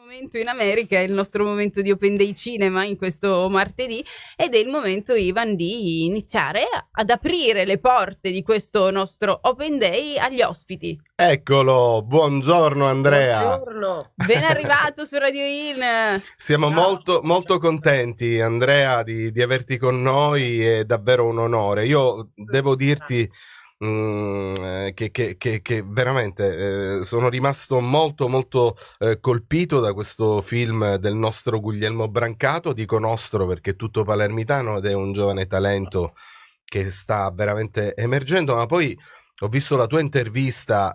Momento in America è il nostro momento di Open Day Cinema in questo martedì ed è il momento, Ivan, di iniziare ad aprire le porte di questo nostro Open Day agli ospiti. Eccolo, buongiorno Andrea. Buongiorno. Ben arrivato su Radio In. Siamo Ciao. molto contenti, Andrea, di averti con noi, è davvero un onore. Io devo dirti che veramente sono rimasto molto colpito da questo film del nostro Guglielmo Brancato. Dico nostro perché è tutto palermitano ed è un giovane talento che sta veramente emergendo, ma poi ho visto la tua intervista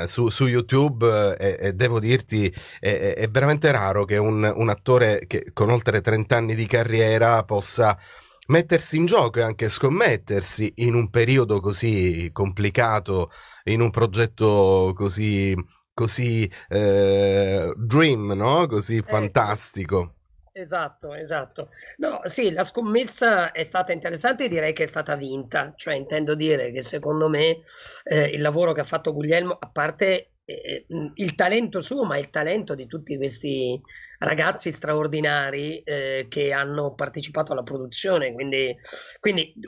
su YouTube e devo dirti, è veramente raro che un attore che con oltre 30 anni di carriera possa mettersi in gioco e anche scommettersi in un periodo così complicato, in un progetto così dream, no? Così Sì. fantastico. Esatto. No, sì, la scommessa è stata interessante e direi che è stata vinta. Cioè, intendo dire che secondo me il lavoro che ha fatto Guglielmo, a parte il talento suo, ma il talento di tutti questi ragazzi straordinari che hanno partecipato alla produzione, quindi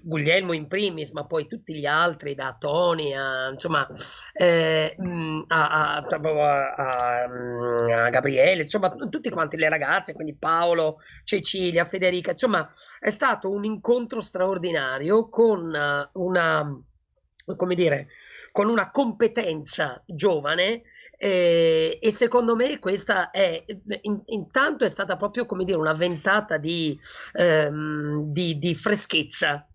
Guglielmo in primis, ma poi tutti gli altri, da Tony insomma, a Gabriele, insomma, tutti quanti le ragazze, quindi Paolo, Cecilia, Federica, insomma, è stato un incontro straordinario con come dire, con una competenza giovane. E secondo me questa è intanto è stata proprio, come dire, una ventata di freschezza.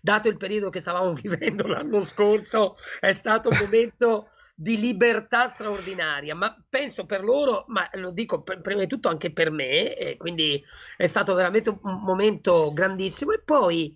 Dato il periodo che stavamo vivendo l'anno scorso, è stato un momento di libertà straordinaria, ma penso per loro, ma lo dico prima di tutto anche per me, quindi è stato veramente un momento grandissimo. E poi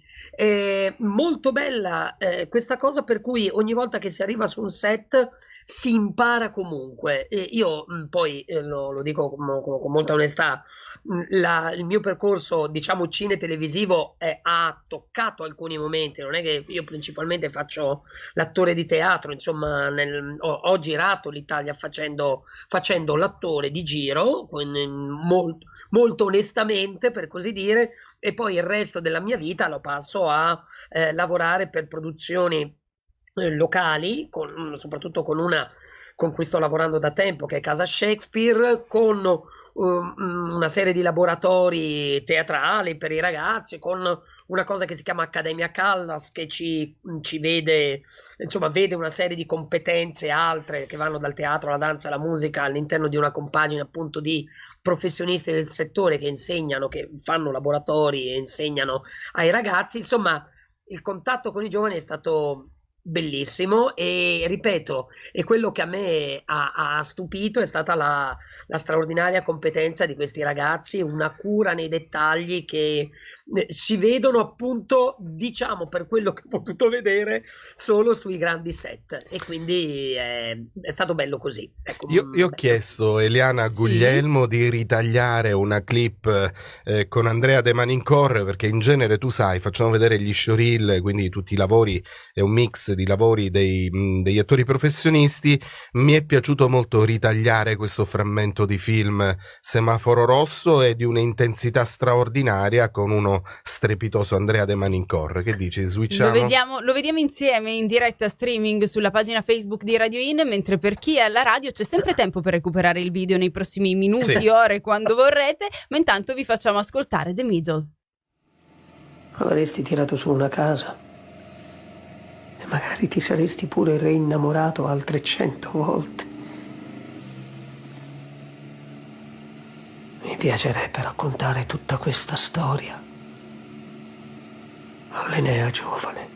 molto bella questa cosa per cui ogni volta che si arriva su un set si impara comunque. Io poi lo dico con molta onestà, il mio percorso, diciamo, cine-televisivo ha toccato alcuni momenti, non è che io principalmente faccio l'attore di teatro, insomma, ho girato l'Italia facendo l'attore di giro, molto onestamente, per così dire, e poi il resto della mia vita lo passo a lavorare per produzioni locali, soprattutto con cui sto lavorando da tempo, che è Casa Shakespeare, con una serie di laboratori teatrali per i ragazzi, con una cosa che si chiama Accademia Callas, che ci vede, insomma, vede una serie di competenze altre che vanno dal teatro alla danza alla musica all'interno di una compagine appunto di professionisti del settore che insegnano, che fanno laboratori e insegnano ai ragazzi. Insomma, il contatto con i giovani è stato bellissimo e ripeto, e quello che a me ha stupito è stata la straordinaria competenza di questi ragazzi, una cura nei dettagli che si vedono appunto, diciamo, per quello che ho potuto vedere solo sui grandi set, e quindi è stato bello così. Ecco, Io ho chiesto, Eliana, a Sì. Guglielmo di ritagliare una clip con Andrea De Manincorre, perché in genere, tu sai, facciamo vedere gli showreel, quindi tutti i lavori, è un mix di lavori degli attori professionisti. Mi è piaciuto molto ritagliare questo frammento di film Semaforo Rosso, e di un'intensità straordinaria con uno strepitoso Andrea De Manincorre. Che dici, switchiamo? Lo vediamo insieme in diretta streaming sulla pagina Facebook di Radio In, mentre per chi è alla radio c'è sempre tempo per recuperare il video nei prossimi minuti, Sì. ore, quando vorrete, ma intanto vi facciamo ascoltare The Middle. Avresti tirato su una casa e magari ti saresti pure reinnamorato altre 100 volte. Mi piacerebbe raccontare tutta questa storia all'Enea giovane.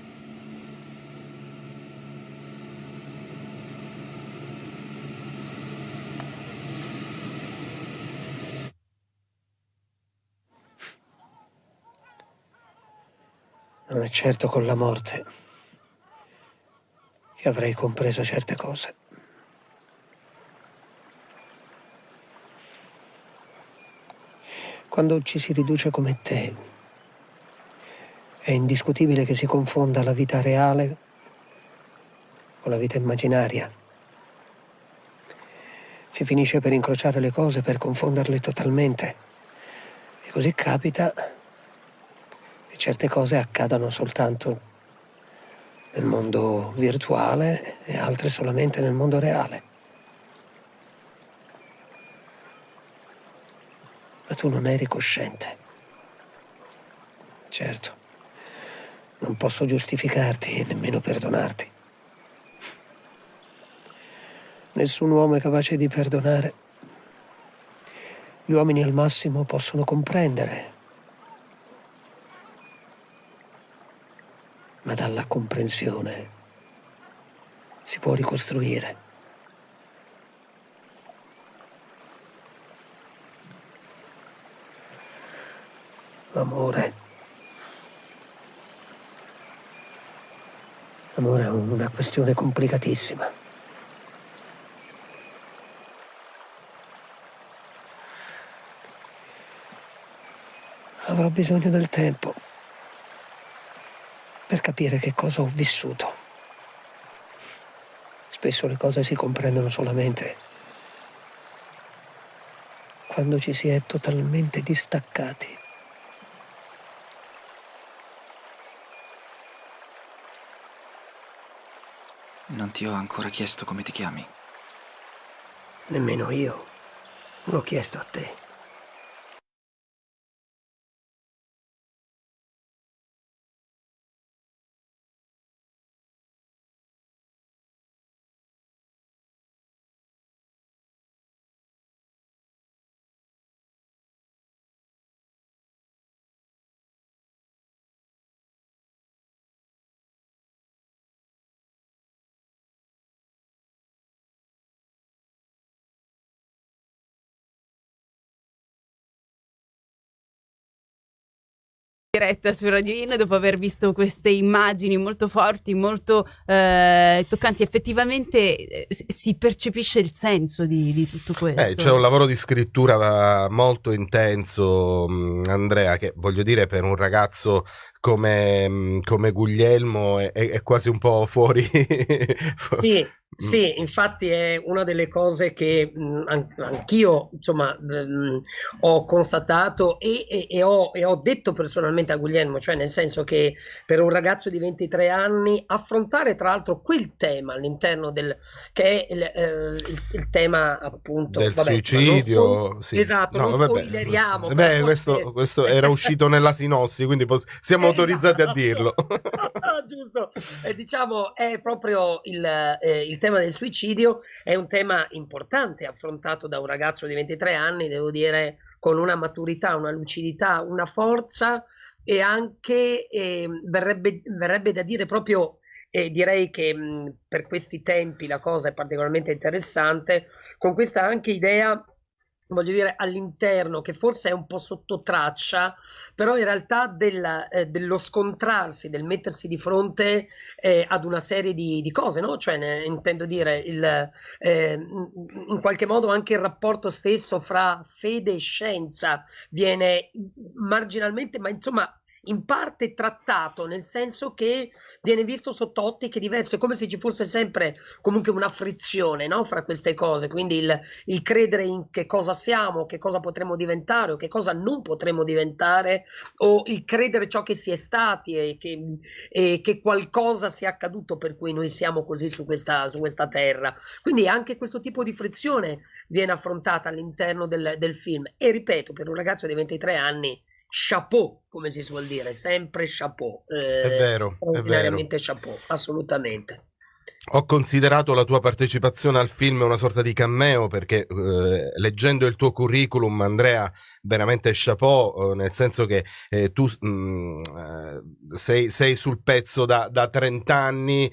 Non è certo con la morte che avrei compreso certe cose. Quando ci si riduce come te, è indiscutibile che si confonda la vita reale con la vita immaginaria. Si si finisce per incrociare le cose, per confonderle totalmente. E così capita che certe cose accadano soltanto nel mondo virtuale e altre solamente nel mondo reale. Ma tu non eri cosciente. Certo, non posso giustificarti e nemmeno perdonarti. Nessun uomo è capace di perdonare. Gli uomini al massimo possono comprendere, ma dalla comprensione si può ricostruire. L'amore è una questione complicatissima. Avrò bisogno del tempo per capire che cosa ho vissuto. Spesso le cose si comprendono solamente quando ci si è totalmente distaccati. Non ti ho ancora chiesto come ti chiami. Nemmeno io l'ho chiesto a te. Diretta su Radio In dopo aver visto queste immagini molto forti, molto toccanti. Effettivamente si percepisce il senso di tutto questo. C'è un lavoro di scrittura molto intenso, Andrea, che voglio dire per un ragazzo come Guglielmo è quasi un po' fuori. Sì, infatti è una delle cose che anch'io insomma ho constatato e ho detto personalmente a Guglielmo, cioè nel senso che per un ragazzo di 23 anni affrontare tra l'altro quel tema all'interno che è il tema appunto del suicidio, sì. Esatto, non spoileriamo. Questo era uscito nella sinossi, quindi siamo autorizzati a dirlo. Giusto, diciamo è proprio il tema del suicidio, è un tema importante affrontato da un ragazzo di 23 anni, devo dire, con una maturità, una lucidità, una forza e anche verrebbe da dire proprio, direi che per questi tempi la cosa è particolarmente interessante, con questa anche idea, voglio dire, all'interno, che forse è un po' sotto traccia, però in realtà dello scontrarsi, del mettersi di fronte ad una serie di cose, no? Cioè, intendo dire, in qualche modo anche il rapporto stesso fra fede e scienza viene marginalmente, ma insomma in parte trattato, nel senso che viene visto sotto ottiche diverse, come se ci fosse sempre comunque una frizione, no? Fra queste cose, quindi il credere in che cosa siamo, che cosa potremmo diventare o che cosa non potremmo diventare, o il credere ciò che si è stati e che qualcosa sia accaduto per cui noi siamo così su questa terra. Quindi anche questo tipo di frizione viene affrontata all'interno del film e ripeto, per un ragazzo di 23 anni chapeau, come si suol dire, sempre chapeau, È vero, straordinariamente chapeau, assolutamente. Ho considerato la tua partecipazione al film una sorta di cameo perché leggendo il tuo curriculum, Andrea, veramente chapeau, nel senso che tu sei sul pezzo da 30 anni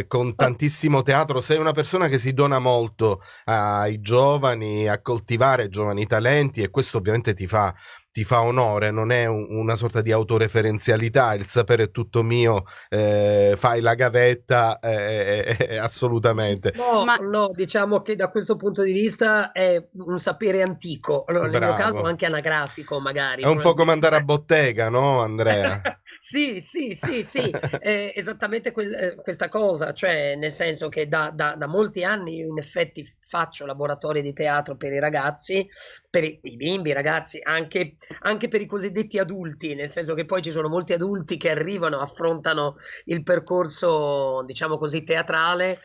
con tantissimo teatro, sei una persona che si dona molto ai giovani, a coltivare giovani talenti e questo ovviamente ti fa onore, non è una sorta di autoreferenzialità, il sapere è tutto mio, fai la gavetta, assolutamente. No, diciamo che da questo punto di vista è un sapere antico, nel mio caso anche anagrafico magari. È un po' come andare a bottega, no Andrea? Sì, sì, sì, sì, è esattamente questa cosa, cioè nel senso che da molti anni io in effetti faccio laboratori di teatro per i ragazzi, per i bimbi, i ragazzi, anche per i cosiddetti adulti, nel senso che poi ci sono molti adulti che arrivano, affrontano il percorso, diciamo così, teatrale.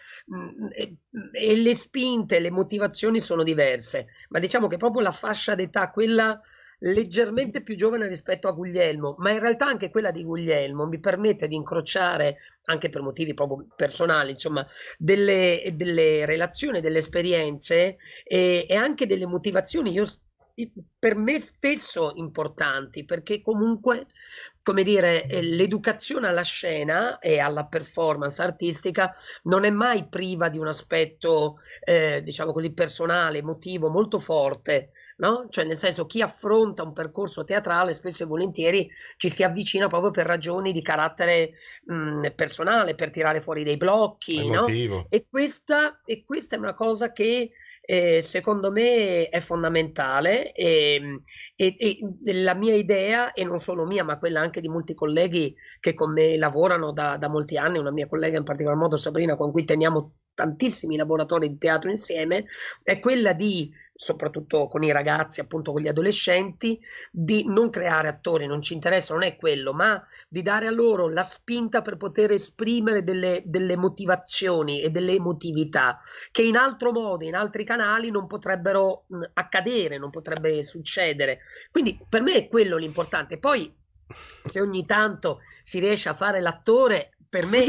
E le spinte, le motivazioni sono diverse, ma diciamo che proprio la fascia d'età, quella leggermente più giovane rispetto a Guglielmo, ma in realtà anche quella di Guglielmo mi permette di incrociare, anche per motivi proprio personali, insomma, delle relazioni, delle esperienze e anche delle motivazioni per me stesso importanti, perché comunque, come dire, l'educazione alla scena e alla performance artistica non è mai priva di un aspetto, diciamo così, personale, emotivo molto forte. No? Cioè, nel senso, chi affronta un percorso teatrale spesso e volentieri ci si avvicina proprio per ragioni di carattere personale, per tirare fuori dei blocchi, no? E questa è una cosa che secondo me è fondamentale e la mia idea, e non solo mia, ma quella anche di molti colleghi che con me lavorano da molti anni, una mia collega in particolar modo, Sabrina, con cui teniamo tantissimi laboratori di teatro insieme, è quella di, soprattutto con i ragazzi, appunto con gli adolescenti, di non creare attori, non ci interessa, non è quello, ma di dare a loro la spinta per poter esprimere delle motivazioni e delle emotività che in altro modo, in altri canali non potrebbero accadere, non potrebbe succedere. Quindi per me è quello l'importante. Poi se ogni tanto si riesce a fare l'attore, per me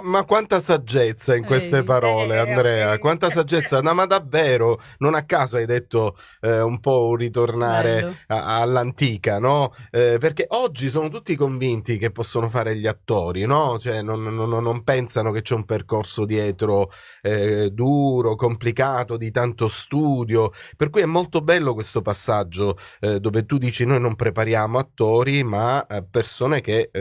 ma quanta saggezza in queste parole, Andrea, quanta saggezza. No, ma davvero, non a caso hai detto un po' ritornare all'antica, no? Perché oggi sono tutti convinti che possono fare gli attori, no? Cioè non pensano che c'è un percorso dietro duro, complicato, di tanto studio, per cui è molto bello questo passaggio dove tu dici: noi non prepariamo attori ma persone che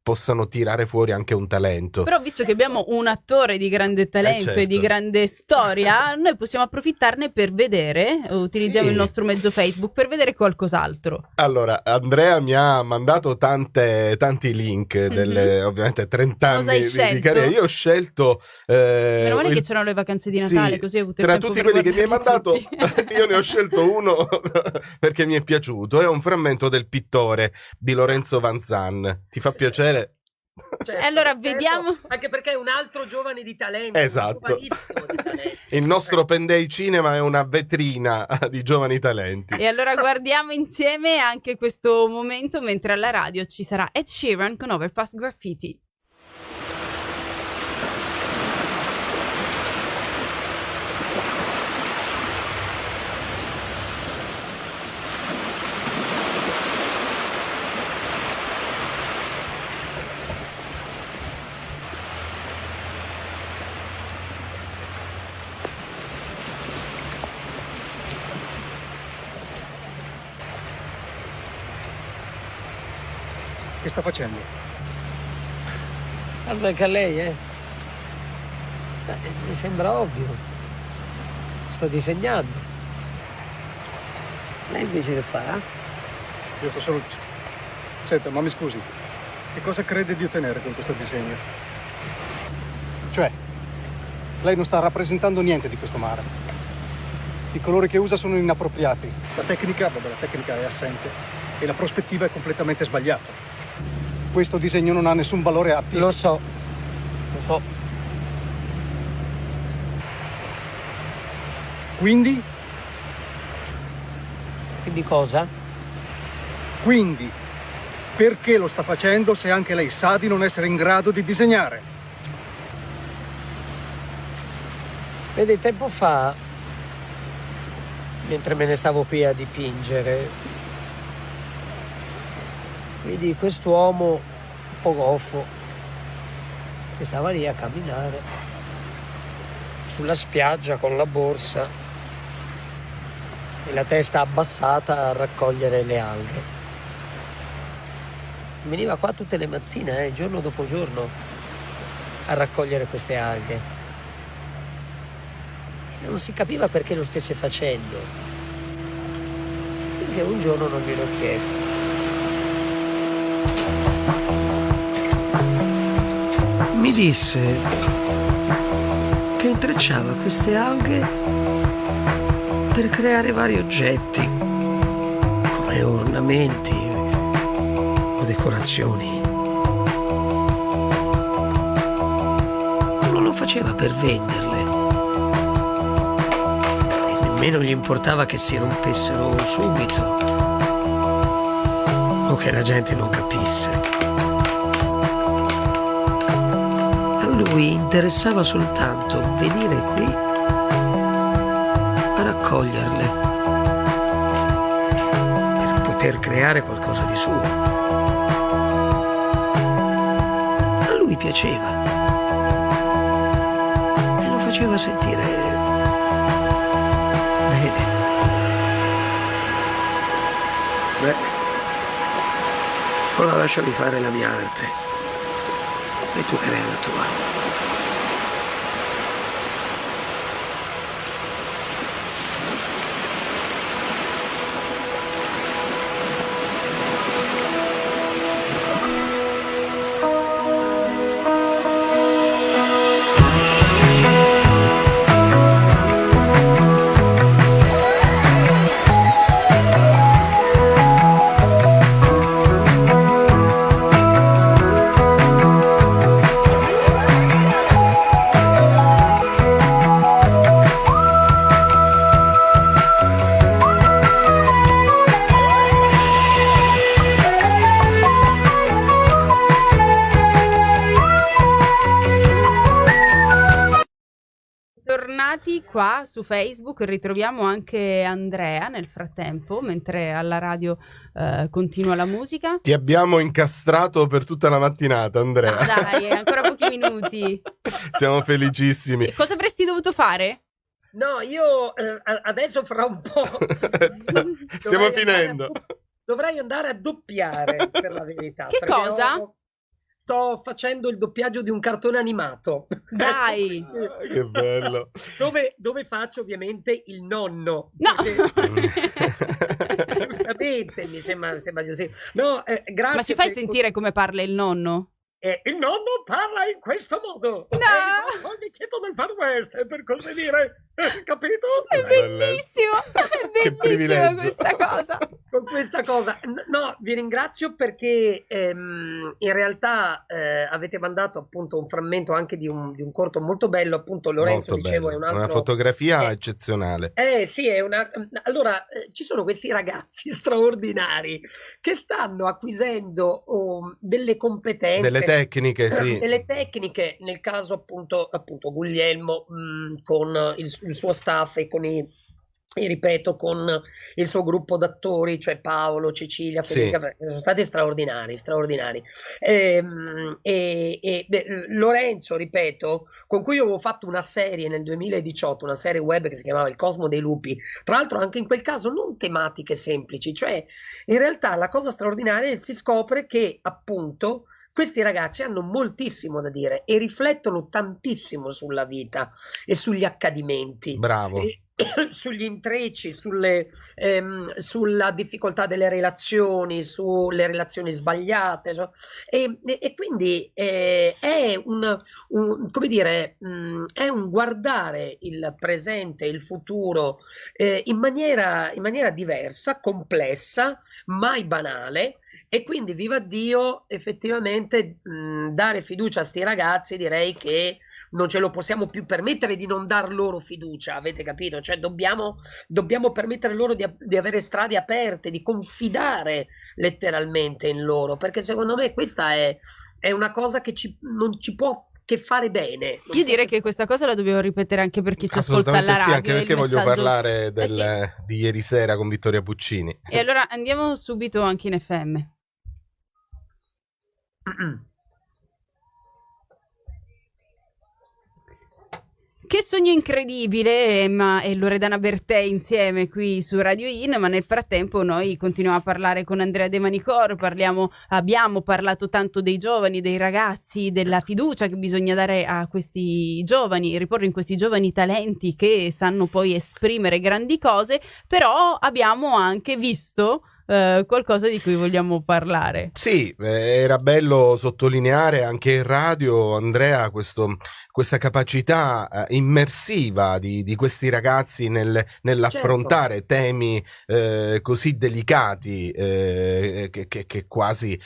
possano tirare fuori anche un talento. Però visto che abbiamo un attore di grande talento certo. e di grande storia, noi possiamo approfittarne per vedere, utilizziamo il nostro mezzo Facebook per vedere qualcos'altro. Allora, Andrea mi ha mandato tanti link, ovviamente 30 anni di carriera. Io ho scelto... Meno male che c'erano le vacanze di Natale, così hai avuto il tempo tra tutti quelli che mi hai mandato, tutti. io ne ho scelto uno perché mi è piaciuto. È un frammento del pittore di Lorenzo Vanzan. Ti fa piacere? Certo, allora vediamo, anche perché è un altro giovane di talento, esatto. giovanissimo di talento. Il nostro Open Day Cinema è una vetrina di giovani talenti. E allora guardiamo insieme anche questo momento, mentre alla radio ci sarà Ed Sheeran con Overpass Graffiti. Che sta facendo? Salve anche a lei, mi sembra ovvio. Sto disegnando. Lei invece che fa? Io sto solo... Senta, ma mi scusi, che cosa crede di ottenere con questo disegno? Cioè, lei non sta rappresentando niente di questo mare. I colori che usa sono inappropriati. La tecnica è assente e la prospettiva è completamente sbagliata. Questo disegno non ha nessun valore artistico. Lo so. Quindi? Quindi cosa? Quindi, perché lo sta facendo se anche lei sa di non essere in grado di disegnare? Vedi, tempo fa, mentre me ne stavo qui a dipingere, vedi quest'uomo un po' goffo che stava lì a camminare sulla spiaggia con la borsa e la testa abbassata a raccogliere le alghe. Veniva qua tutte le mattine, giorno dopo giorno, a raccogliere queste alghe. E non si capiva perché lo stesse facendo, finché un giorno non gliel'ho chiesto. disse che intrecciava queste alghe per creare vari oggetti, come ornamenti o decorazioni. Non lo faceva per venderle e nemmeno gli importava che si rompessero subito o che la gente non capisse. A lui interessava soltanto venire qui a raccoglierle per poter creare qualcosa di suo. A lui piaceva e lo faceva sentire bene. Beh, ora lasciami fare la mia arte e tu crea la tua. Tornati qua su Facebook, ritroviamo anche Andrea nel frattempo, mentre alla radio continua la musica. Ti abbiamo incastrato per tutta la mattinata, Andrea. Dai, ancora pochi minuti. Siamo felicissimi. E cosa avresti dovuto fare? No, io adesso fra un po' Stiamo finendo. Dovrei andare a doppiare, per la verità. Che perché cosa? sto facendo il doppiaggio di un cartone animato. Dai! Che bello. Dove faccio ovviamente il nonno. No! Giustamente, mi sembra così. No, grazie. Ma ci fai sentire come parla il nonno? Il nonno parla in questo modo. No! Mi chiedo del Far West, per così dire. Capito? È bellissimo! È Che bellissima privilegio. questa cosa! Con questa cosa. No, vi ringrazio perché in realtà avete mandato appunto un frammento anche di un corto molto bello, appunto Lorenzo Molto dicevo bello. è un altro... Una fotografia eccezionale. Sì, è una... Allora, ci sono questi ragazzi straordinari che stanno acquisendo delle competenze, Delle tecniche, sì. delle tecniche, nel caso appunto Guglielmo con il suo staff e con ripeto, con il suo gruppo d'attori, cioè Paolo, Cecilia, Federica, sono stati straordinari. Lorenzo, ripeto, con cui io avevo fatto una serie nel 2018, una serie web che si chiamava Il Cosmo dei Lupi, tra l'altro anche in quel caso non tematiche semplici, cioè in realtà la cosa straordinaria è che si scopre che appunto questi ragazzi hanno moltissimo da dire e riflettono tantissimo sulla vita e sugli accadimenti. Bravo. Sugli intrecci, sulla difficoltà delle relazioni, sulle relazioni sbagliate, e quindi è come dire, è un guardare il presente, il futuro in maniera diversa, complessa, mai banale. E quindi viva Dio, effettivamente dare fiducia a sti ragazzi, direi che non ce lo possiamo più permettere di non dar loro fiducia, avete capito? Cioè dobbiamo permettere loro di avere strade aperte, di confidare letteralmente in loro, perché secondo me questa è una cosa che non ci può che fare bene. Io direi che questa cosa la dobbiamo ripetere anche per chi ci ascolta alla radio. Sì, anche perché voglio parlare sì, di ieri sera con Vittoria Puccini. E allora andiamo subito anche in FM. Che sogno incredibile, Emma e Loredana Bertè insieme qui su Radio In, ma nel frattempo noi continuiamo a parlare con Andrea De Manicor, abbiamo parlato tanto dei giovani, dei ragazzi, della fiducia che bisogna dare a questi giovani, riporre in questi giovani talenti che sanno poi esprimere grandi cose, però abbiamo anche visto qualcosa di cui vogliamo parlare. Sì, era bello sottolineare anche in radio, Andrea, questa capacità immersiva di questi ragazzi nell'affrontare temi così delicati che quasi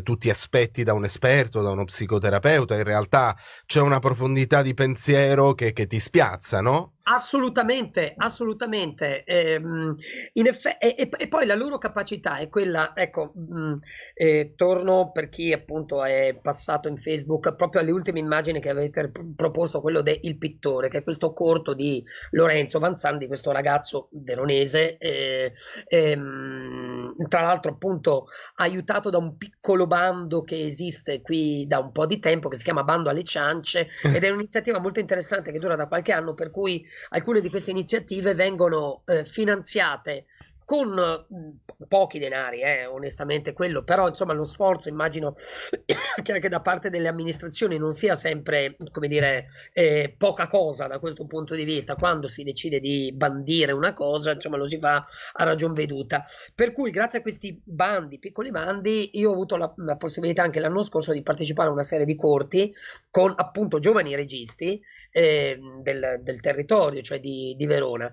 tu ti aspetti da un esperto, da uno psicoterapeuta. In realtà c'è una profondità di pensiero che ti spiazza, no? Assolutamente, assolutamente. E poi la loro capacità è quella, ecco, torno per chi appunto è passato in Facebook proprio alle ultime immagini che avete proposto, quello de Il pittore, che è questo corto di Lorenzo Vanzandi, questo ragazzo veronese, tra l'altro appunto aiutato da un piccolo bando che esiste qui da un po' di tempo, che si chiama Bando alle Ciance, ed è un'iniziativa molto interessante che dura da qualche anno, per cui alcune di queste iniziative vengono finanziate con pochi denari, onestamente quello, però insomma lo sforzo immagino che anche da parte delle amministrazioni non sia sempre, come dire, poca cosa da questo punto di vista. Quando si decide di bandire una cosa, insomma lo si fa a ragion veduta, per cui grazie a questi bandi, piccoli bandi, io ho avuto la possibilità anche l'anno scorso di partecipare a una serie di corti con appunto giovani registi del territorio, cioè di Verona.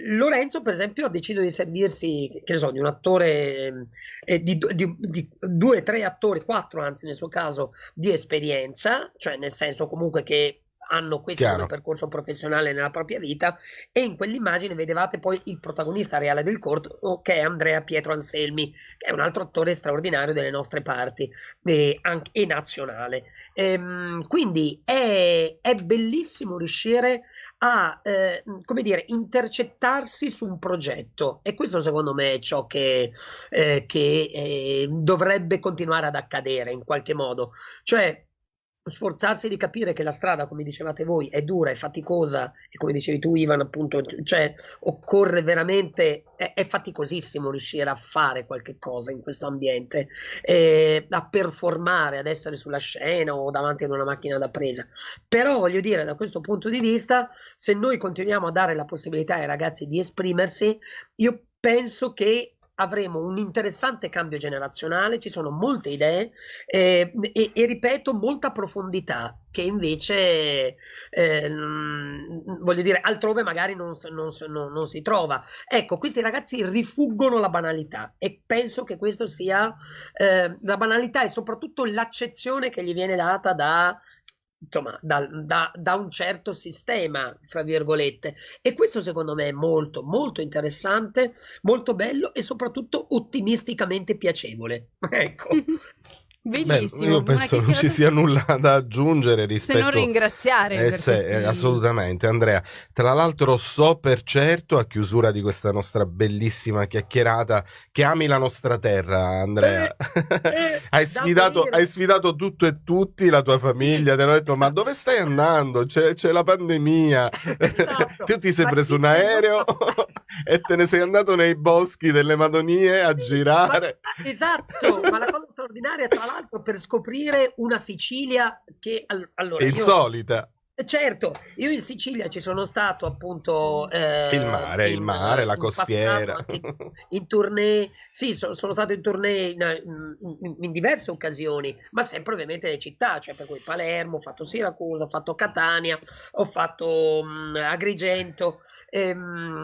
Lorenzo per esempio ha deciso di servirsi, che ne so, di un attore, di 2, 3 attori, 4 anzi nel suo caso, di esperienza, cioè nel senso comunque che hanno questo come percorso professionale nella propria vita, e in quell'immagine vedevate poi il protagonista reale del corto, che è Andrea Pietro Anselmi, che è un altro attore straordinario delle nostre parti e nazionale. Quindi è bellissimo riuscire a come dire, intercettarsi su un progetto, e questo secondo me è ciò che dovrebbe continuare ad accadere in qualche modo, cioè sforzarsi di capire che la strada, come dicevate voi, è dura, è faticosa, e come dicevi tu Ivan appunto, cioè occorre veramente, è faticosissimo riuscire a fare qualche cosa in questo ambiente, a performare, ad essere sulla scena o davanti ad una macchina da presa. Però voglio dire, da questo punto di vista, se noi continuiamo a dare la possibilità ai ragazzi di esprimersi, io penso che avremo un interessante cambio generazionale, ci sono molte idee e ripeto, molta profondità che invece voglio dire altrove magari non si trova. Ecco, questi ragazzi rifuggono la banalità, e penso che questo sia la banalità e soprattutto l'accezione che gli viene data insomma, da un certo sistema, fra virgolette, e questo secondo me è molto molto interessante, molto bello e soprattutto ottimisticamente piacevole. Ecco. Bellissimo. Beh, io penso non ci sia nulla da aggiungere rispetto, se non ringraziare per questi... assolutamente Andrea. Tra l'altro so per certo, a chiusura di questa nostra bellissima chiacchierata, che ami la nostra terra, Andrea. Hai sfidato tutto e tutti, la tua famiglia, ti hanno detto ma dove stai andando? C'è la pandemia. Esatto. Tu ti sei preso un aereo e te ne sei andato nei boschi delle Madonie a girare. Esatto, ma la cosa straordinaria tra l'altro, per scoprire una Sicilia che allora insolita. Certo, io in Sicilia ci sono stato appunto il mare, la costiera, passato, in tournée, sì, sono stato in tournée in diverse occasioni, ma sempre ovviamente le città, cioè per cui Palermo, ho fatto Siracusa, ho fatto Catania, ho fatto Agrigento,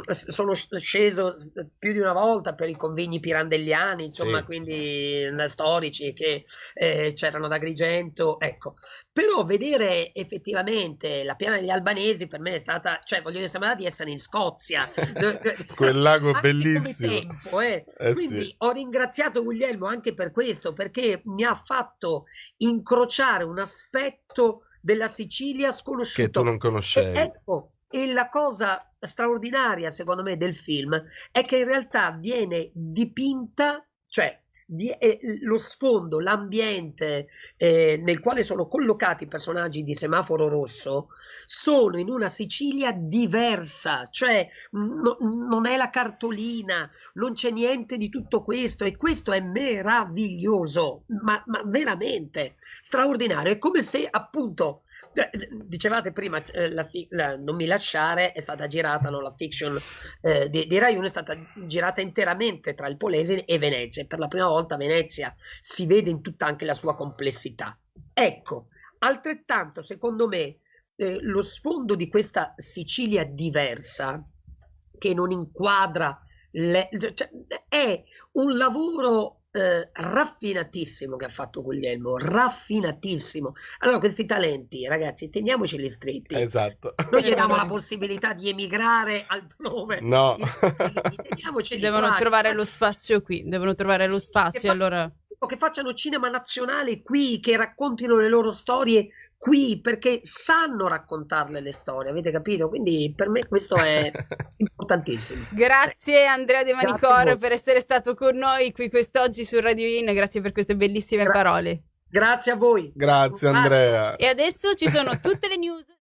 sono sceso più di una volta per i convegni pirandelliani, insomma, sì, quindi storici che c'erano ad Agrigento, ecco. Però vedere effettivamente la Piana degli Albanesi per me è stata, cioè voglio sembrare di essere in Scozia. Quel lago bellissimo. Tempo, quindi sì, ho ringraziato Guglielmo anche per questo, perché mi ha fatto incrociare un aspetto della Sicilia sconosciuto. Che tu non conoscevi. Ecco, e la cosa straordinaria secondo me del film è che in realtà viene dipinta, cioè lo sfondo, l'ambiente nel quale sono collocati i personaggi di Semaforo Rosso sono in una Sicilia diversa, cioè non è la cartolina, non c'è niente di tutto questo, e questo è meraviglioso, ma veramente straordinario. È come se appunto Dicevate prima, Non mi lasciare è stata girata, no, la fiction di Rai 1 è stata girata interamente tra il Polesine e Venezia. Per la prima volta Venezia si vede in tutta anche la sua complessità. Ecco, altrettanto secondo me lo sfondo di questa Sicilia diversa, che non inquadra cioè, è un lavoro raffinatissimo che ha fatto Guglielmo, raffinatissimo. Allora questi talenti, ragazzi, teniamoceli stretti. Esatto. Noi gli diamo la possibilità di emigrare altrove. No. Teniamoceli Devono qua. trovare lo spazio qui, devono trovare lo spazio, allora... Che facciano cinema nazionale qui, che raccontino le loro storie qui, perché sanno raccontarle le storie, avete capito? Quindi per me questo è importantissimo. Grazie Andrea De Grazie a Manicor voi. per essere stato con noi qui quest'oggi su Radio In, grazie per queste bellissime parole. Grazie a voi. Grazie Andrea. E adesso ci sono tutte le news.